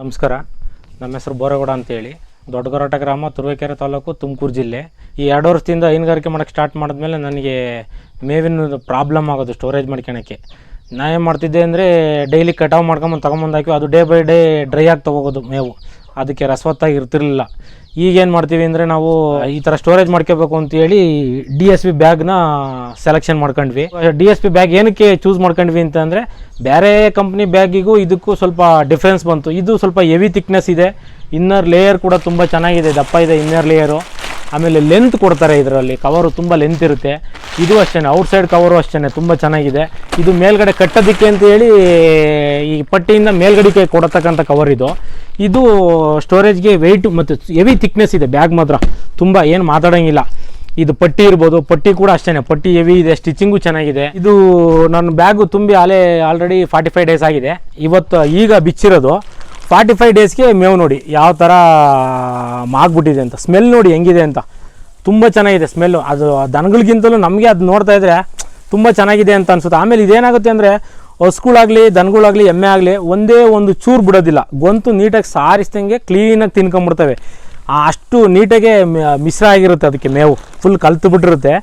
ನಮಸ್ಕಾರ. ನಮ್ಮ ಹೆಸರು ಬೋರೇಗೌಡ ಅಂತೇಳಿ, ದೊಡ್ಡಗರಾಟ ಗ್ರಾಮ, ತುರುವೇಕೆರೆ ತಾಲೂಕು, ತುಮಕೂರು ಜಿಲ್ಲೆ. ಈ 2 ವರ್ಷದಿಂದ ಹೈನುಗಾರಿಕೆ ಮಾಡೋಕ್ಕೆ ಸ್ಟಾರ್ಟ್ ಮಾಡಿದ್ಮೇಲೆ ನನಗೆ ಮೇವಿನ ಪ್ರಾಬ್ಲಮ್ ಆಗೋದು ಸ್ಟೋರೇಜ್ ಮಾಡ್ಕೊಳಕ್ಕೆ. ನಾ ಏನು ಮಾಡ್ತಿದ್ದೆ ಅಂದರೆ ಡೈಲಿ ಕಟಾವು ಮಾಡ್ಕೊಂಬಂದು ತೊಗೊಂಬಂದಾಕಿ ಅದು ಡೇ ಬೈ ಡೇ ಡ್ರೈ ಆಗಿ ತೊಗೋಬೋದು ಮೇವು, ಅದಕ್ಕೆ ರಸವತ್ತಾಗಿ ಇರ್ತಿರಲಿಲ್ಲ. ಈಗೇನು ಮಾಡ್ತೀವಿ ಅಂದರೆ ನಾವು ಈ ಥರ ಸ್ಟೋರೇಜ್ ಮಾಡ್ಕೋಬೇಕು ಅಂತೇಳಿ DSP ಬ್ಯಾಗ್ನ ಸೆಲೆಕ್ಷನ್ ಮಾಡ್ಕೊಂಡ್ವಿ. DSP ಬ್ಯಾಗ್ ಏನಕ್ಕೆ ಚೂಸ್ ಮಾಡ್ಕೊಂಡ್ವಿ ಅಂತಂದರೆ ಬೇರೆ ಕಂಪ್ನಿ ಬ್ಯಾಗಿಗೂ ಇದಕ್ಕೂ ಸ್ವಲ್ಪ ಡಿಫ್ರೆನ್ಸ್ ಬಂತು. ಇದು ಸ್ವಲ್ಪ ಹೆವಿ ಥಿಕ್ನೆಸ್ ಇದೆ, ಇನ್ನರ್ ಲೇಯರ್ ಕೂಡ ತುಂಬ ಚೆನ್ನಾಗಿದೆ, ದಪ್ಪ ಇದೆ ಇನ್ನರ್ ಲೇಯರು. ಆಮೇಲೆ ಲೆಂತ್ ಕೊಡ್ತಾರೆ, ಇದರಲ್ಲಿ ಕವರು ತುಂಬ ಲೆಂತ್ ಇರುತ್ತೆ. ಇದು ಅಷ್ಟೇ, ಔಟ್ಸೈಡ್ ಕವರು ಅಷ್ಟೇ ತುಂಬ ಚೆನ್ನಾಗಿದೆ. ಇದು ಮೇಲ್ಗಡೆ ಕಟ್ಟೋದಕ್ಕೆ ಅಂತೇಳಿ ಈ ಪಟ್ಟಿಯಿಂದ ಮೇಲ್ಗಡೆಗೆ ಕೊಡತಕ್ಕಂಥ ಕವರ್ ಇದು ಸ್ಟೋರೇಜ್ಗೆ ವೆಯ್ಟ್ ಮತ್ತು ಹೆವಿ ಥಿಕ್ನೆಸ್ ಇದೆ. ಬ್ಯಾಗ್ ಮಾತ್ರ ತುಂಬ ಏನು ಮಾತಾಡೋಂಗಿಲ್ಲ. ಇದು ಪಟ್ಟಿ ಇರ್ಬೋದು, ಪಟ್ಟಿ ಕೂಡ ಅಷ್ಟೇ, ಪಟ್ಟಿ ಹೆವಿ ಇದೆ, ಸ್ಟಿಚಿಂಗು ಚೆನ್ನಾಗಿದೆ. ಇದು ನನ್ನ ಬ್ಯಾಗು ತುಂಬಿ ಆಲ್ರೆಡಿ 45 ಡೇಸ್ ಆಗಿದೆ. ಈಗ ಬಿಚ್ಚಿರೋದು 45 ಡೇಸ್ಗೆ ಮೇವು ನೋಡಿ ಯಾವ ಥರ ಆಗ್ಬಿಟ್ಟಿದೆ ಅಂತ. ಸ್ಮೆಲ್ ನೋಡಿ ಹೆಂಗಿದೆ ಅಂತ, ತುಂಬ ಚೆನ್ನಾಗಿದೆ ಸ್ಮೆಲ್ಲು. ಅದು ದನಗಳಿಗಿಂತಲೂ ನಮಗೆ ಅದು ನೋಡ್ತಾ ಇದ್ದರೆ ತುಂಬ ಚೆನ್ನಾಗಿದೆ ಅಂತ ಅನ್ಸುತ್ತೆ. ಆಮೇಲೆ ಇದೇನಾಗುತ್ತೆ ಅಂದರೆ ಹಸುಗಳಾಗಲಿ ದನಗಳಾಗಲಿ ಎಮ್ಮೆ ಆಗಲಿ ಒಂದೇ ಒಂದು ಚೂರು ಬಿಡೋದಿಲ್ಲ, ಗೊಂತು ನೀಟಾಗಿ ಸಾರಿಸ್ದಂಗೆ ಕ್ಲೀನಾಗಿ ತಿನ್ಕೊಂಬಿಡ್ತವೆ. ಅಷ್ಟು ನೀಟಾಗೆ ಮಿಶ್ರ ಆಗಿರುತ್ತೆ, ಅದಕ್ಕೆ ಮೇವು ಫುಲ್ ಕಲ್ತು ಬಿಟ್ಟಿರುತ್ತೆ.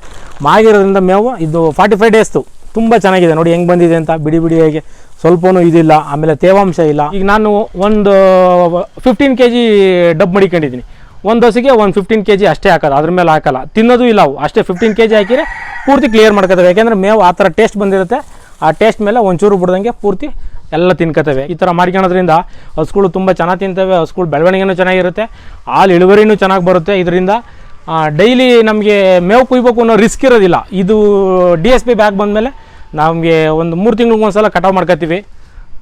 ಮಾಗಿರೋದ್ರಿಂದ ಮೇವು ಇದು 45 ಡೇಸ್ದು ತುಂಬ ಚೆನ್ನಾಗಿದೆ ನೋಡಿ ಹೆಂಗೆ ಬಂದಿದೆ ಅಂತ. ಬಿಡಿ ಬಿಡಿಯಾಗಿ ಸ್ವಲ್ಪನೂ ಇದಿಲ್ಲ, ಆಮೇಲೆ ತೇವಾಂಶ ಇಲ್ಲ. ಈಗ ನಾನು ಒಂದು 15 kg ಡಬ್ ಮಡಿಕೊಂಡಿದ್ದೀನಿ. ಒಂದು ಹಸಿಗೆ ಒಂದು 15 kg ಅಷ್ಟೇ ಹಾಕೋದು, ಅದ್ರ ಮೇಲೆ ಹಾಕಲ್ಲ. ತಿನ್ನೋದು ಇಲ್ಲ ಅವು, ಅಷ್ಟೇ 15 kg ಹಾಕಿದರೆ ಪೂರ್ತಿ ಕ್ಲಿಯರ್ ಮಾಡ್ಕೋತವೆ. ಯಾಕೆಂದರೆ ಮೇವು ಆ ಥರ ಟೇಸ್ಟ್ ಬಂದಿರುತ್ತೆ, ಆ ಟೇಸ್ಟ್ ಮೇಲೆ ಒಂಚೂರು ಬಿಡ್ದಂಗೆ ಪೂರ್ತಿ ಎಲ್ಲ ತಿನ್ಕೋತವೆ. ಈ ಥರ ಮಾಡ್ಕೊಳೋದ್ರಿಂದ ಹಸುಗಳು ತುಂಬ ಚೆನ್ನಾಗಿ ತಿಂತವೆ, ಹಸುಗಳು ಬೆಳವಣಿಗೆನೂ ಚೆನ್ನಾಗಿರುತ್ತೆ, ಹಾಲು ಇಳುವರಿನೂ ಚೆನ್ನಾಗಿ ಬರುತ್ತೆ. ಇದರಿಂದ ಡೈಲಿ ನಮಗೆ ಮೇವು ಕುಯ್ಬೇಕು ಅನ್ನೋ ರಿಸ್ಕ್ ಇರೋದಿಲ್ಲ. ಇದು DSP ಬ್ಯಾಗ್ ಬಂದಮೇಲೆ ನಮಗೆ ಒಂದು 3 ತಿಂಗ್ಳಿಗೆ ಒಂದ್ಸಲ ಕಟಾವು ಮಾಡ್ಕೊತೀವಿ,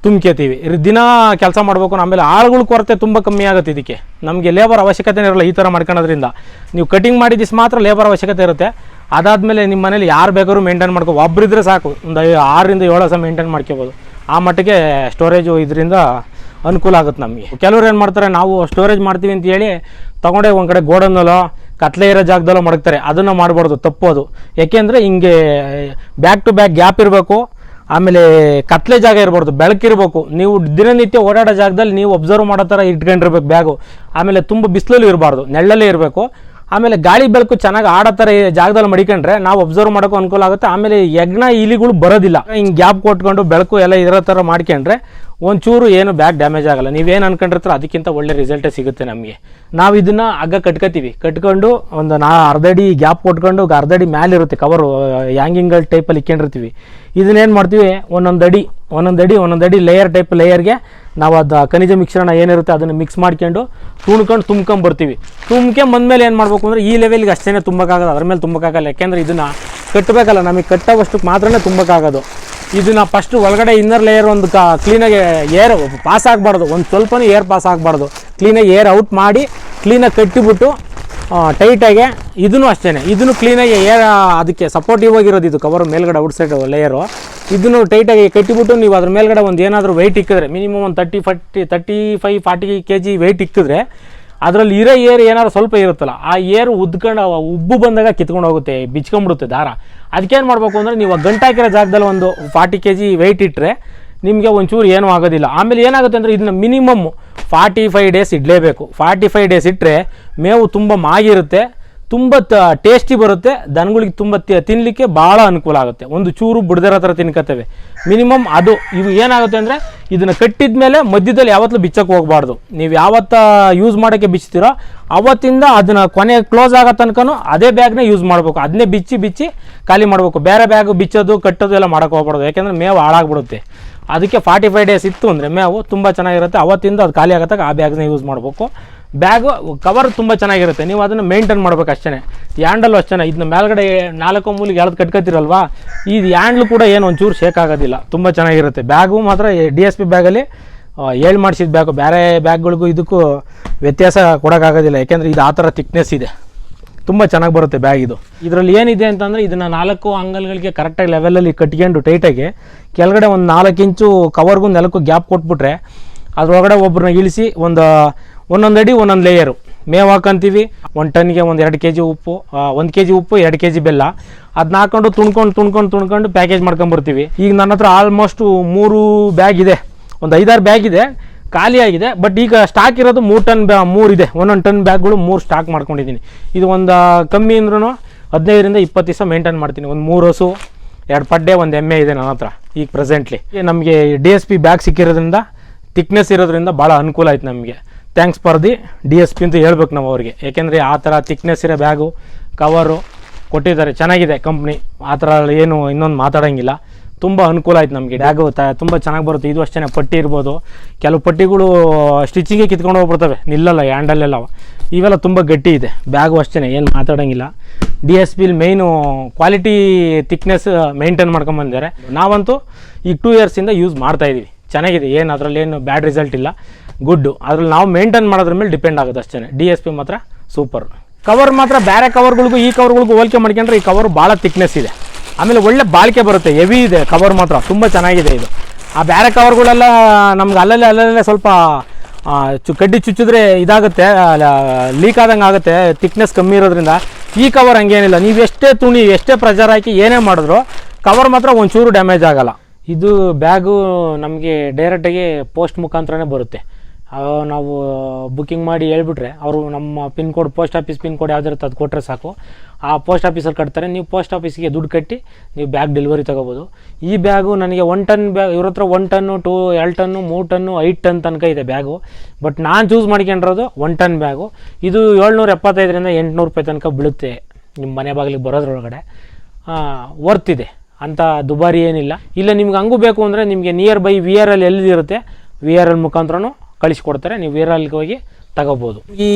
ತುಂಬ್ಕೊತೀವಿ. ದಿನ ಕೆಲಸ ಮಾಡಬೇಕು. ಆಮೇಲೆ ಆಳುಗಳ ಕೊರತೆ ತುಂಬ ಕಮ್ಮಿ ಆಗುತ್ತೆ. ಇದಕ್ಕೆ ನಮಗೆ ಲೇಬರ್ ಅವಶ್ಯಕತೆ ಇರೋಲ್ಲ. ಈ ಥರ ಮಾಡ್ಕೊಳೋದ್ರಿಂದ ನೀವು ಕಟಿಂಗ್ ಮಾಡಿದಿಸ್ ಮಾತ್ರ ಲೇಬರ್ ಅವಶ್ಯಕತೆ ಇರುತ್ತೆ. ಅದಾದಮೇಲೆ ನಿಮ್ಮ ಮನೇಲಿ ಯಾರು ಬೇಕಾದ್ರೂ ಮೇಂಟೈನ್ ಮಾಡ್ಕೋ, ಒಬ್ಬರಿದ್ರೆ ಸಾಕು, ಒಂದು 6 ರಿಂದ 7 ವರ್ಷ ಮೇಂಟೈನ್ ಮಾಡ್ಕೋಬೋದು. ಆ ಮಟ್ಟಿಗೆ ಸ್ಟೋರೇಜು ಇದರಿಂದ ಅನುಕೂಲ ಆಗುತ್ತೆ ನಮಗೆ. ಕೆಲವ್ರು ಏನು ಮಾಡ್ತಾರೆ, ನಾವು ಸ್ಟೋರೇಜ್ ಮಾಡ್ತೀವಿ ಅಂತ ಹೇಳಿ ತೊಗೊಂಡೇ ಒಂದು ಕಡೆ ಗೋಡನ್ನಲ್ಲೋ ಕತ್ಲೆ ಇರೋ ಜಾಗದಲ್ಲೋ ಮಡಗ್ತಾರೆ. ಅದನ್ನು ಮಾಡಬಾರ್ದು, ತಪ್ಪೋದು. ಯಾಕೆಂದರೆ ಹಿಂಗೆ ಬ್ಯಾಕ್ ಟು ಬ್ಯಾಕ್ ಗ್ಯಾಪ್ ಇರಬೇಕು, ಆಮೇಲೆ ಕತ್ಲೆ ಜಾಗ ಇರಬಾರ್ದು, ಬೆಳಕಿರಬೇಕು. ನೀವು ದಿನನಿತ್ಯ ಓಡಾಡೋ ಜಾಗದಲ್ಲಿ ನೀವು ಒಬ್ಸರ್ವ್ ಮಾಡೋ ಥರ ಇಟ್ಕೊಂಡಿರ್ಬೇಕು ಬ್ಯಾಗು. ಆಮೇಲೆ ತುಂಬ ಬಿಸಿಲಲ್ಲಿ ಇರಬಾರ್ದು, ನೆಳ್ಳಲ್ಲೇ ಇರಬೇಕು. ಆಮೇಲೆ ಗಾಳಿ ಬೆಳಕು ಚೆನ್ನಾಗಿ ಆಡೋ ಥರ ಜಾಗದಲ್ಲಿ ಮಡಿಕೊಂಡ್ರೆ ನಾವು ಒಬ್ಸರ್ವ್ ಮಾಡೋಕ್ಕೂ ಅನುಕೂಲ ಆಗುತ್ತೆ. ಆಮೇಲೆ ಯಜ್ಞ ಇಲಿಗಳು ಬರೋದಿಲ್ಲ. ಹಿಂಗೆ ಗ್ಯಾಪ್ ಕೊಟ್ಕೊಂಡು ಬೆಳಕು ಎಲ್ಲ ಇರೋ ಥರ ಮಾಡ್ಕೊಂಡ್ರೆ ಒಂಚೂರು ಏನು ಬ್ಯಾಗ್ ಡ್ಯಾಮೇಜ್ ಆಗಲ್ಲ. ನೀವೇನು ಅನ್ಕೊಂಡಿರ್ತೀರ ಅದಕ್ಕಿಂತ ಒಳ್ಳೆ ರಿಸಲ್ಟೇ ಸಿಗುತ್ತೆ ನಮಗೆ. ನಾವು ಇದನ್ನು ಹಗ್ಗ ಕಟ್ಕೋತೀವಿ, ಕಟ್ಕೊಂಡು ಒಂದು ಅರ್ಧ ಅಡಿ ಗ್ಯಾಪ್ ಕೊಟ್ಕೊಂಡು ಅರ್ಧ ಅಡಿ ಮ್ಯಾಲಿರುತ್ತೆ ಕವರು, ಹ್ಯಾಂಗಿಂಗ್ ಟೈಪಲ್ಲಿ ಇಕ್ಕೊಂಡಿರ್ತೀವಿ. ಇದನ್ನೇನು ಮಾಡ್ತೀವಿ, ಒಂದೊಂದು ಅಡಿ ಲೇಯರ್ಗೆ ನಾವು ಅದು ಖನಿಜ ಮಿಶ್ರಣ ಏನಿರುತ್ತೆ ಅದನ್ನು ಮಿಕ್ಸ್ ಮಾಡ್ಕೊಂಡು ತುಂಬ್ಕೊಂಬರ್ತೀವಿ. ತುಂಬ್ಕೊಂಬಂದ್ಮೇಲೆ ಏನು ಮಾಡಬೇಕು ಅಂದರೆ ಈ ಲೆವೆಲ್ಗೆ ಅಷ್ಟೇ ತುಂಬಕ್ಕಾಗೋದು, ಅದ್ರ ಮೇಲೆ ತುಂಬಕ್ಕಾಗಲ್ಲ. ಯಾಕೆಂದರೆ ಇದನ್ನು ಕಟ್ಟಬೇಕಲ್ಲ, ನಮಗೆ ಕಟ್ಟೋವಷ್ಟಕ್ಕೆ ಮಾತ್ರನೇ ತುಂಬಕ್ಕಾಗೋದು. ಇದನ್ನು ಫಸ್ಟು ಒಳಗಡೆ ಇನ್ನರ್ ಲೇಯರ್ ಒಂದು ಕ್ಲೀನಾಗಿ ಏರ್ ಪಾಸ್ ಆಗಬಾರ್ದು, ಒಂದು ಸ್ವಲ್ಪನೂ ಏರ್ ಪಾಸ್ ಆಗಬಾರ್ದು. ಕ್ಲೀನಾಗಿ ಏರ್ ಔಟ್ ಮಾಡಿ ಕ್ಲೀನಾಗಿ ಕಟ್ಟಿಬಿಟ್ಟು ಟೈಟಾಗಿ ಇದನ್ನು ಅಷ್ಟೇ, ಇದನ್ನು ಕ್ಲೀನಾಗಿ ಏರ್ ಅದಕ್ಕೆ ಸಪೋರ್ಟಿವ್ ಆಗಿರೋದು ಇದು ಕವರ್ ಮೇಲ್ಗಡೆ ಔಟ್ಸೈಡ್ ಲೇಯರು. ಇದನ್ನು ಟೈಟಾಗಿ ಕಟ್ಟಿಬಿಟ್ಟು ನೀವು ಅದ್ರ ಮೇಲ್ಗಡೆ ಒಂದು ಏನಾದರೂ ವೆಯ್ಟ್ ಇಕ್ಕಿದ್ರೆ ಮಿನಿಮಮ್ ಒಂದು 35-40 kg ವೆಯ್ಟ್ ಇಕ್ಕಿದ್ರೆ ಅದರಲ್ಲಿ ಇರೋ ಏರ್ ಏನಾದ್ರು ಸ್ವಲ್ಪ ಇರುತ್ತಲ್ಲ, ಆ ಏರು ಉದ್ಕೊಂಡು ಉಬ್ಬು ಬಂದಾಗ ಕಿತ್ಕೊಂಡು ಹೋಗುತ್ತೆ, ಬಿಚ್ಕೊಂಡ್ಬಿಡುತ್ತೆ ದಾರ. ಅದಕ್ಕೇನು ಮಾಡಬೇಕು ಅಂದರೆ ನೀವು ಗಂಟಾಕಿರೋ ಜಾಗದಲ್ಲಿ ಒಂದು 40 kg ವೆಯ್ಟ್ ಇಟ್ಟರೆ ನಿಮಗೆ ಒಂಚೂರು ಏನೂ ಆಗೋದಿಲ್ಲ. ಆಮೇಲೆ ಏನಾಗುತ್ತೆ ಅಂದರೆ ಇದನ್ನ ಮಿನಿಮಮ್ 45 ಡೇಸ್ ಇಡಲೇಬೇಕು. 45 ಡೇಸ್ ಇಟ್ಟರೆ ಮೇವು ತುಂಬ ಮಾಗಿರುತ್ತೆ, ತುಂಬ ಟೇಸ್ಟಿ ಬರುತ್ತೆ, ದನಗಳಿಗೆ ತುಂಬ ತಿನ್ನಲಿಕ್ಕೆ ಭಾಳ ಅನುಕೂಲ ಆಗುತ್ತೆ. ಒಂದು ಚೂರು ಬಿಡ್ದಿರೋ ಥರ ತಿನ್ಕೋತೇವೆ ಮಿನಿಮಮ್. ಅದು ಇವು ಏನಾಗುತ್ತೆ ಅಂದರೆ ಇದನ್ನು ಕಟ್ಟಿದ ಮೇಲೆ ಮಧ್ಯದಲ್ಲಿ ಯಾವತ್ತೂ ಬಿಚ್ಚಕ್ಕೆ ಹೋಗಬಾರ್ದು. ನೀವು ಯಾವತ್ತ ಯೂಸ್ ಮಾಡೋಕ್ಕೆ ಬಿಚ್ತೀರೋ ಅವತ್ತಿಂದ ಅದನ್ನು ಕೊನೆ ಕ್ಲೋಸ್ ಆಗೋ ತನಕನೂ ಅದೇ ಬ್ಯಾಗ್ನ ಯೂಸ್ ಮಾಡಬೇಕು. ಅದನ್ನೇ ಬಿಚ್ಚಿ ಖಾಲಿ ಮಾಡಬೇಕು. ಬೇರೆ ಬ್ಯಾಗ್ ಬಿಚ್ಚೋದು ಕಟ್ಟೋದು ಎಲ್ಲ ಮಾಡೋಕ್ಕೆ ಹೋಗ್ಬಾರ್ದು, ಯಾಕೆಂದರೆ ಮೇವು ಹಾಳಾಗ್ಬಿಡುತ್ತೆ. ಅದಕ್ಕೆ 45 ಡೇಸ್ ಇತ್ತು ಅಂದರೆ ಮೇವು ತುಂಬ ಚೆನ್ನಾಗಿರುತ್ತೆ. ಅವತ್ತಿಂದ ಅದು ಖಾಲಿ ಆಗತ್ತಾಗ ಆ ಬ್ಯಾಗ್ನ ಯೂಸ್ ಮಾಡಬೇಕು. ಬ್ಯಾಗು ಕವರ್ ತುಂಬ ಚೆನ್ನಾಗಿರುತ್ತೆ, ನೀವು ಅದನ್ನು ಮೇಂಟೈನ್ ಮಾಡಬೇಕು ಅಷ್ಟೇ. ಹ್ಯಾಂಡಲು ಅಷ್ಟೇ, ಇದನ್ನ ಮೇಲ್ಗಡೆ 4 ಮೂಲಿಗೆ ಎಳೆದು ಕಟ್ಕೊತಿರಲ್ವಾ, ಇದು ಹ್ಯಾಂಡ್ಲು ಕೂಡ ಏನು ಒಂಚೂರು ಶೇಕ್ ಆಗೋದಿಲ್ಲ, ತುಂಬ ಚೆನ್ನಾಗಿರುತ್ತೆ. ಬ್ಯಾಗು ಮಾತ್ರ DSP ಬ್ಯಾಗಲ್ಲಿ ಮಾಡಿಸಿದ ಬ್ಯಾಗು, ಬೇರೆ ಬ್ಯಾಗ್ಗಳಿಗೂ ಇದಕ್ಕೂ ವ್ಯತ್ಯಾಸ ಕೊಡೋಕ್ಕಾಗೋದಿಲ್ಲ. ಯಾಕೆಂದರೆ ಇದು ಆ ಥರ ಥಿಕ್ನೆಸ್ ಇದೆ, ತುಂಬ ಚೆನ್ನಾಗಿ ಬರುತ್ತೆ ಬ್ಯಾಗ್ ಇದು. ಇದರಲ್ಲಿ ಏನಿದೆ ಅಂತಂದರೆ ಇದನ್ನು 4 ಅಂಗಲ್ಗಳಿಗೆ ಕರೆಕ್ಟಾಗಿ ಲೆವೆಲಲ್ಲಿ ಕಟ್ಕೊಂಡು ಟೈಟಾಗಿ ಕೆಳಗಡೆ ಒಂದು 4 ಇಂಚು ಕವರ್ಗೂ ನೆಲಕ್ಕೂ ಗ್ಯಾಪ್ ಕೊಟ್ಬಿಟ್ರೆ ಅದರೊಳಗಡೆ ಒಬ್ಬರನ್ನ ಇಳಿಸಿ ಒಂದೊಂದು ಅಡಿ ಒಂದೊಂದು ಲೇಯರು ಮೇವು ಹಾಕೊಂತೀವಿ. 1 ಟನ್ಗೆ ಒಂದು 2 kg ಉಪ್ಪು, 1 kg ಉಪ್ಪು, 2 kg ಬೆಲ್ಲ, ಅದನ್ನ ಹಾಕೊಂಡು ತುಣ್ಕೊಂಡು ಪ್ಯಾಕೇಜ್ ಮಾಡ್ಕೊಂಬರ್ತೀವಿ. ಈಗ ನನ್ನ ಹತ್ರ ಆಲ್ಮೋಸ್ಟು 3 ಬ್ಯಾಗ್ ಇದೆ, ಒಂದು 5-6 ಬ್ಯಾಗ್ ಇದೆ. ಖಾಲಿ ಆಗಿದೆ. ಬಟ್ ಈಗ ಸ್ಟಾಕ್ ಇರೋದು 3 ಟನ್ 3 ಇದೆ, 1 ಟನ್ ಬ್ಯಾಗ್ಗಳು 3 ಸ್ಟಾಕ್ ಮಾಡ್ಕೊಂಡಿದ್ದೀನಿ. ಇದು ಒಂದು ಕಮ್ಮಿ ಅಂದ್ರೂ 15ರಿಂದ 20 ದಿವಸ ಮೇಂಟೈನ್ ಮಾಡ್ತೀನಿ. ಒಂದು 3 ಹಸು, 2 ಪಡ್ಡೆ, 1 ಎಮ್ಮೆ ಇದೆ ನನ್ನ ಹತ್ರ ಈಗ ಪ್ರೆಸೆಂಟ್ಲಿ. ನಮಗೆ DSP ಬ್ಯಾಗ್ ಸಿಕ್ಕಿರೋದ್ರಿಂದ, ಥಿಕ್ನೆಸ್ ಇರೋದ್ರಿಂದ ಭಾಳ ಅನುಕೂಲ ಆಯ್ತು ನಮಗೆ. ಥ್ಯಾಂಕ್ಸ್ ಫಾರ್ ದಿ DSP ಅಂತ ಹೇಳ್ಬೇಕು ನಾವು ಅವ್ರಿಗೆ. ಯಾಕೆಂದರೆ ಆ ಥರ ಥಿಕ್ನೆಸ್ ಇರೋ ಬ್ಯಾಗು, ಕವರು ಕೊಟ್ಟಿದ್ದಾರೆ, ಚೆನ್ನಾಗಿದೆ ಕಂಪ್ನಿ. ಆ ಥರ ಏನು ಇನ್ನೊಂದು ಮಾತಾಡೋಂಗಿಲ್ಲ. ತುಂಬ ಅನುಕೂಲ ಆಯ್ತು ನಮಗೆ. ಬ್ಯಾಗು ತುಂಬ ಚೆನ್ನಾಗಿ ಬರುತ್ತೆ. ಇದು ಅಷ್ಟೇ, ಪಟ್ಟಿ ಇರ್ಬೋದು, ಕೆಲವು ಪಟ್ಟಿಗಳು ಸ್ಟಿಚಿಂಗ್ಗೆ ಕಿತ್ಕೊಂಡು ಹೋಗ್ಬಿಡ್ತವೆ, ನಿಲ್ಲಲ್ಲ ಹ್ಯಾಂಡಲ್ಲೆಲ್ಲ. ಇವೆಲ್ಲ ತುಂಬ ಗಟ್ಟಿ ಇದೆ. ಬ್ಯಾಗು ಅಷ್ಟೇ, ಏನು ಮಾತಾಡೋಂಗಿಲ್ಲ. DSP ಮೇಯ್ನು ಕ್ವಾಲಿಟಿ ಥಿಕ್ನೆಸ್ ಮೇಂಟೈನ್ ಮಾಡ್ಕೊಂಬಂದಿದ್ದಾರೆ. ನಾವಂತೂ ಈಗ 2 ಇಯರ್ಸಿಂದ ಯೂಸ್ ಮಾಡ್ತಾಯಿದ್ದೀವಿ. ಚೆನ್ನಾಗಿದೆ, ಏನು ಅದರಲ್ಲಿ ಏನು ಬ್ಯಾಡ್ ರಿಸಲ್ಟ್ ಇಲ್ಲ, ಗುಡ್ಡು. ಅದ್ರಲ್ಲಿ ನಾವು ಮೇಂಟೈನ್ ಮಾಡೋದ್ರ ಮೇಲೆ ಡಿಪೆಂಡ್ ಆಗೋದು ಅಷ್ಟೇ. DSP ಮಾತ್ರ ಸೂಪರ್. ಕವರ್ ಮಾತ್ರ ಬೇರೆ ಕವರ್ಗಳಿಗೂ ಈ ಕವರ್ಗಳಿಗೂ ಹೋಲಿಕೆ ಮಾಡ್ಕೊಂಡ್ರೆ ಈ ಕವರ್ ಭಾಳ ಥಿಕ್ನೆಸ್ ಇದೆ. ಆಮೇಲೆ ಒಳ್ಳೆ ಬಾಳಿಕೆ ಬರುತ್ತೆ, ಹೆವಿ ಇದೆ ಕವರ್ ಮಾತ್ರ, ತುಂಬ ಚೆನ್ನಾಗಿದೆ ಇದು. ಆ ಬೇರೆ ಕವರ್ಗಳೆಲ್ಲ ನಮ್ಗೆ ಅಲ್ಲಲ್ಲೇ ಸ್ವಲ್ಪ ಕಡ್ಡಿ ಚುಚ್ಚಿದ್ರೆ ಇದಾಗುತ್ತೆ, ಲೀಕ್ ಆದಂಗೆ ಆಗುತ್ತೆ, ಥಿಕ್ನೆಸ್ ಕಮ್ಮಿ ಇರೋದ್ರಿಂದ. ಈ ಕವರ್ ಹಂಗೇನಿಲ್ಲ, ನೀವು ಎಷ್ಟೇ ತುಣಿ, ಎಷ್ಟೇ ಪ್ರೆಷರ್ ಹಾಕಿ ಏನೇ ಮಾಡಿದ್ರು ಕವರ್ ಮಾತ್ರ ಒಂಚೂರು ಡ್ಯಾಮೇಜ್ ಆಗೋಲ್ಲ. ಇದು ಬ್ಯಾಗು ನಮಗೆ ಡೈರೆಕ್ಟಾಗಿ ಪೋಸ್ಟ್ ಮುಖಾಂತರನೇ ಬರುತ್ತೆ. ನಾವು ಬುಕ್ಕಿಂಗ್ ಮಾಡಿ ಹೇಳ್ಬಿಟ್ರೆ ಅವರು ನಮ್ಮ pin code, post office pin code ಯಾವ್ದಿರುತ್ತೆ ಅದು ಕೊಟ್ಟರೆ ಸಾಕು. ಆ ಪೋಸ್ಟ್ ಆಫೀಸಲ್ಲಿ ಕಟ್ತಾರೆ. ನೀವು ಪೋಸ್ಟ್ ಆಫೀಸಿಗೆ ದುಡ್ಡು ಕಟ್ಟಿ ನೀವು ಬ್ಯಾಗ್ ಡೆಲಿವರಿ ತೊಗೋಬೋದು. ಈ ಬ್ಯಾಗು ನನಗೆ 1 ಟನ್ ಬ್ಯಾಗ್, ಇವ್ರ ಹತ್ರ 1 ಟನ್ನು, 2 ಟನ್ನು, 3 ಟನ್ನು, 5 ಟನ್ ತನಕ ಇದೆ ಬ್ಯಾಗು. ಬಟ್ ನಾನು ಚೂಸ್ ಮಾಡ್ಕೊಂಡಿರೋದು 1 ಟನ್ ಬ್ಯಾಗು. ಇದು 775ರಿಂದ 800 ರೂಪಾಯಿ ತನಕ ಬೀಳುತ್ತೆ ನಿಮ್ಮ ಮನೆ ಬಾಗಿಲಿಗೆ ಬರೋದ್ರೊಳಗಡೆ. ವರ್ತ್ ಇದೆ, ಅಂಥ ದುಬಾರಿ ಏನಿಲ್ಲ. ಇಲ್ಲ ನಿಮ್ಗೆ ಹಂಗೂ ಬೇಕು ಅಂದರೆ ನಿಮಗೆ ನಿಯರ್ ಬೈ VRL ಎಲ್ಲಿರುತ್ತೆ VRL ಮುಖಾಂತರನೂ ಕಳಿಸ್ಕೊಡ್ತಾರೆ. ನೀವು VRLಗೆ ಹೋಗಿ ತಗೋಬೋದು. ಈ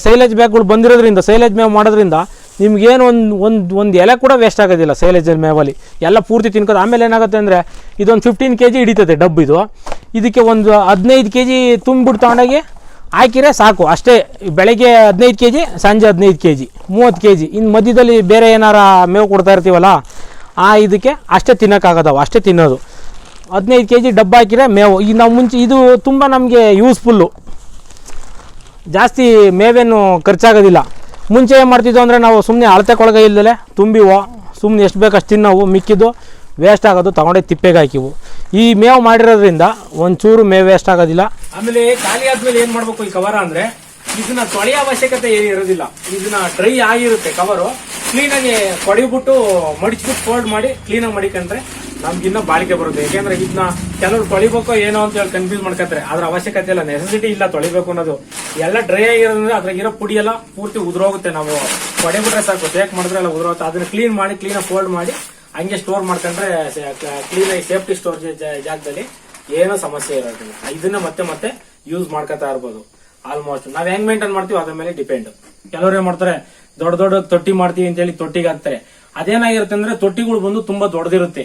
ಸೈಲೇಜ್ ಬ್ಯಾಗ್ಗಳು ಬಂದಿರೋದ್ರಿಂದ, ಸೈಲೇಜ್ ಮೇವು ಮಾಡೋದ್ರಿಂದ ನಿಮ್ಗೇನು ಒಂದು ಎಲೆ ಕೂಡ ವೇಸ್ಟ್ ಆಗೋದಿಲ್ಲ. ಸೈಲೇಜ್ ಮೇವಲ್ಲಿ ಎಲ್ಲ ಪೂರ್ತಿ ತಿನ್ಕೋದು. ಆಮೇಲೆ ಏನಾಗುತ್ತೆ ಅಂದರೆ ಇದೊಂದು 15 kg ಹಿಡಿತದೆ ಡಬ್ಬು. ಇದಕ್ಕೆ ಒಂದು 15 kg ತುಂಬಿಬಿಟ್ಟು ತೊಗೊಂಡೋಗಿ ಹಾಕಿದ್ರೆ ಸಾಕು ಅಷ್ಟೇ. ಬೆಳಗ್ಗೆ 15 kg, ಸಂಜೆ 15 kg, 30 kg. ಇನ್ನು ಮಧ್ಯದಲ್ಲಿ ಬೇರೆ ಏನಾರ ಮೇವು ಕೊಡ್ತಾ ಇರ್ತೀವಲ್ಲ, ಇದಕ್ಕೆ ಅಷ್ಟೇ ತಿನ್ನೋಕ್ಕಾಗೋದವು, ಅಷ್ಟೇ ತಿನ್ನೋದು. 15 kg ಡಬ್ಬ ಹಾಕಿದ್ರೆ ಮೇವು. ಈಗ ನಾವು ಮುಂಚೆ ಇದು ತುಂಬ ನಮಗೆ ಯೂಸ್ಫುಲ್ಲು, ಜಾಸ್ತಿ ಮೇವೇನು ಖರ್ಚಾಗೋದಿಲ್ಲ. ಮುಂಚೆ ಏನು ಮಾಡ್ತಿದ್ದೋ ಅಂದರೆ ನಾವು ಸುಮ್ಮನೆ ಅಳತೆ ಕೊಳಗ ಇಲ್ಲದೆ ತುಂಬಿವೋ, ಸುಮ್ಮನೆ ಎಷ್ಟು ಬೇಕು ಅಷ್ಟು ತಿನ್ನೋವು, ಮಿಕ್ಕಿದ್ದು ವೇಸ್ಟ್ ಆಗೋದು ತಗೊಂಡೆ ತಿಪ್ಪೆಗೆ ಹಾಕಿವು. ಈ ಮೇವು ಮಾಡಿರೋದ್ರಿಂದ ಒಂಚೂರು ಮೇವು ವೇಸ್ಟ್ ಆಗೋದಿಲ್ಲ. ಆಮೇಲೆ ಖಾಲಿ ಆದ್ಮೇಲೆ ಏನು ಮಾಡಬೇಕು ಈ ಕವರ ಅಂದರೆ, ಇದನ್ನ ತೊಳೆಯೋ ಅವಶ್ಯಕತೆ ಏನು ಇರೋದಿಲ್ಲ. ಇದನ್ನ ಡ್ರೈ ಆಗಿರುತ್ತೆ ಕವರು. ಕ್ಲೀನಾಗಿ ಕೊಡಿಬಿಟ್ಟು ಮಡಿಚ್ಬಿಟ್ಟು ಫೋಲ್ಡ್ ಮಾಡಿ ಕ್ಲೀನಾಗಿ ಮಡಿಕೊಂಡ್ರೆ ನಮ್ಗಿನ್ನ ಬಾಳಿಕೆ ಬರುತ್ತೆ. ಯಾಕೆಂದ್ರೆ ಇದನ್ನ ಕೆಲವರು ತೊಳಿಬೇಕು ಏನೋ ಅಂತ ಹೇಳಿ ಕನ್ಫ್ಯೂಸ್ ಮಾಡ್ಕೊತಾರೆ. ಅದ್ರ ಅವಶ್ಯಕತೆ ಇಲ್ಲ, ನೆಸೆಸಿಟಿ ಇಲ್ಲ ತೊಳಿಬೇಕು ಅನ್ನೋದು. ಎಲ್ಲ ಡ್ರೈ ಆಗಿರೋದ್ರಿಂದ ಅದ್ರಾಗಿರೋ ಪುಡಿ ಎಲ್ಲ ಪೂರ್ತಿ ಉದುರೋಗುತ್ತೆ. ನಾವು ಕೊಡಿಬಿಟ್ರೆ ಸಾಕು, ಶೇಕ್ ಮಾಡಿದ್ರೆ ಎಲ್ಲ ಉದುರೋಗುತ್ತೆ. ಅದನ್ನ ಕ್ಲೀನ್ ಮಾಡಿ ಕ್ಲೀನಾಗಿ ಫೋಲ್ಡ್ ಮಾಡಿ ಹಂಗೆ ಸ್ಟೋರ್ ಮಾಡ್ಕೊಂಡ್ರೆ ಕ್ಲೀನಾಗಿ ಸೇಫ್ಟಿ ಸ್ಟೋರ್ ಜಾಗದಲ್ಲಿ ಏನೋ ಸಮಸ್ಯೆ ಇರೋದಿಲ್ಲ. ಇದನ್ನ ಮತ್ತೆ ಯೂಸ್ ಮಾಡ್ಕೊತಾ ಇರ್ಬೋದು. ಆಲ್ಮೋಸ್ಟ್ ನಾವ್ ಹೆಂಗ್ ಮೇಂಟೈನ್ ಮಾಡ್ತೀವಿ ಅದ್ರ ಮೇಲೆ ಡಿಪೆಂಡ್. ಕೆಲವ್ರು ಏನ್ ಮಾಡ್ತಾರೆ, ದೊಡ್ಡ ತೊಟ್ಟಿ ಮಾಡ್ತೀವಿ ಅಂತ ಹೇಳಿ ತೊಟ್ಟಿಗೆ ಹಾಕ್ತಾರೆ. ಅದೇನಾಗಿರುತ್ತೆ ಅಂದ್ರೆ ತೊಟ್ಟಿಗಳು ಬಂದು ತುಂಬಾ ದೊಡ್ಡದಿರುತ್ತೆ.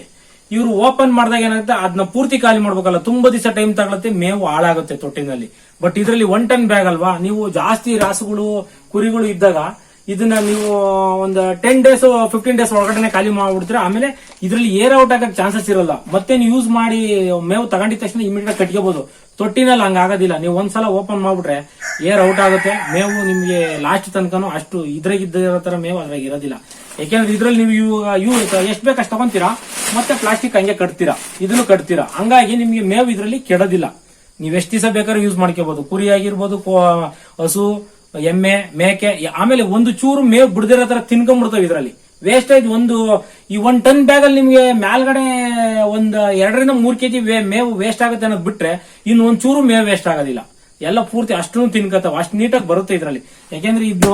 ಇವ್ರು ಓಪನ್ ಮಾಡಿದಾಗ ಏನಾಗುತ್ತೆ, ಅದನ್ನ ಪೂರ್ತಿ ಖಾಲಿ ಮಾಡ್ಬೇಕಲ್ಲ, ತುಂಬಾ ದಿವಸ ಟೈಮ್ ತಗೊಳುತ್ತೆ, ಮೇವು ಹಾಳಾಗುತ್ತೆ ತೊಟ್ಟಿನಲ್ಲಿ. ಬಟ್ ಇದರಲ್ಲಿ 1 ಟನ್ ಬ್ಯಾಗ್ ಅಲ್ವಾ, ನೀವು ಜಾಸ್ತಿ ರಾಸುಗಳು ಕುರಿಗಳು ಇದ್ದಾಗ ಇದನ್ನ ನೀವು ಒಂದು 10 days 15 days ಒಳಗಡೆ ಖಾಲಿ ಮಾಡ್ಬಿಡ್ತೀರಾ. ಆಮೇಲೆ ಇದರಲ್ಲಿ ಏರ್ ಔಟ್ ಆಗಕ್ಕೆ ಚಾನ್ಸಸ್ ಇರಲ್ಲ. ಮತ್ತೆ ನೀವು ಯೂಸ್ ಮಾಡಿ ಮೇವು ತಗೊಂಡಿದ ತಕ್ಷಣ ಇಮಿಡಿಯೇಟ್ ಕಟ್ಕೋಬಹುದು. ತೊಟ್ಟಿನಲ್ಲಿ ಹಂಗ ಆಗೋದಿಲ್ಲ. ನೀವು ಒಂದ್ಸಲ ಓಪನ್ ಮಾಡ್ಬಿಟ್ರೆ ಏರ್ ಔಟ್ ಆಗುತ್ತೆ. ಮೇವು ನಿಮ್ಗೆ ಲಾಸ್ಟ್ ತನಕನೂ ಅಷ್ಟು ಇದ್ರಾಗಿದ್ದಿರೋ ತರ ಮೇವು ಅದ್ರಾಗ ಇರೋದಿಲ್ಲ. ಯಾಕೆಂದ್ರೆ ಇದ್ರಲ್ಲಿ ನೀವು ಎಷ್ಟು ಬೇಕು ಅಷ್ಟು ತಗೊಂತೀರಾ, ಮತ್ತೆ ಪ್ಲಾಸ್ಟಿಕ್ ಹಂಗೆ ಕಟ್ತೀರಾ, ಇದನ್ನು ಕಟ್ತೀರಾ. ಹಂಗಾಗಿ ನಿಮ್ಗೆ ಮೇವು ಇದರಲ್ಲಿ ಕೆಡೋದಿಲ್ಲ. ನೀವ್ ಎಷ್ಟು ದಿವಸ ಬೇಕಾದ್ರೂ ಯೂಸ್ ಮಾಡ್ಕೋಬಹುದು. ಕುರಿ ಆಗಿರ್ಬೋದು, ಹಸು, ಎಮ್ಮೆ, ಮೇಕೆ. ಆಮೇಲೆ ಒಂದು ಚೂರು ಮೇವು ಬಿಡದಿರೋ ತರ ತಿನ್ಕೊಂಡ್ಬಿಡ್ತಾವೆ. ಇದರಲ್ಲಿ ವೇಸ್ಟೇಜ್ ಈ 1 ಟನ್ ಬ್ಯಾಗ್ ಅಲ್ಲಿ ನಿಮ್ಗೆ ಮೇಲ್ಗಡೆ ಒಂದು 2ರಿಂದ 3 kg ಮೇವು ವೇಸ್ಟ್ ಆಗುತ್ತೆ ಅನ್ನೋದು ಬಿಟ್ರೆ ಇನ್ನು ಒಂದ್ ಚೂರು ಮೇವು ವೇಸ್ಟ್ ಆಗೋದಿಲ್ಲ. ಎಲ್ಲ ಪೂರ್ತಿ ಅಷ್ಟು ತಿನ್ಕೋತಾವ, ಅಷ್ಟು ನೀಟಾಗಿ ಬರುತ್ತೆ ಇದರಲ್ಲಿ. ಯಾಕೆಂದ್ರೆ ಇದು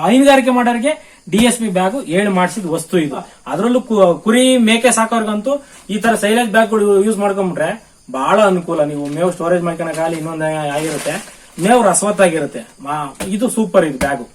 ಹೈನುಗಾರಿಕೆ ಮಾಡೋರಿಗೆ DSP ಬ್ಯಾಗ್ ಹೇಳಿ ಮಾಡಿಸಿದ ವಸ್ತು ಇದು. ಅದರಲ್ಲೂ ಕುರಿ ಮೇಕೆ ಸಾಕೋರ್ಗಂತೂ ಈ ತರ ಸೈಲೇಜ್ ಬ್ಯಾಗ್ಗಳು ಯೂಸ್ ಮಾಡ್ಕೊಂಡ್ಬಿಟ್ರೆ ಬಹಳ ಅನುಕೂಲ. ನೀವು ಮೇವು ಸ್ಟೋರೇಜ್ ಮಾಡ್ಕೊಳಕಾಗಲಿ, ಇನ್ನೊಂದು ಆಗಿರುತ್ತೆ, ಮೇವು ರಸವತ್ತಾಗಿರುತ್ತೆ. ಇದು ಸೂಪರ್ ಇದು ಬ್ಯಾಗು.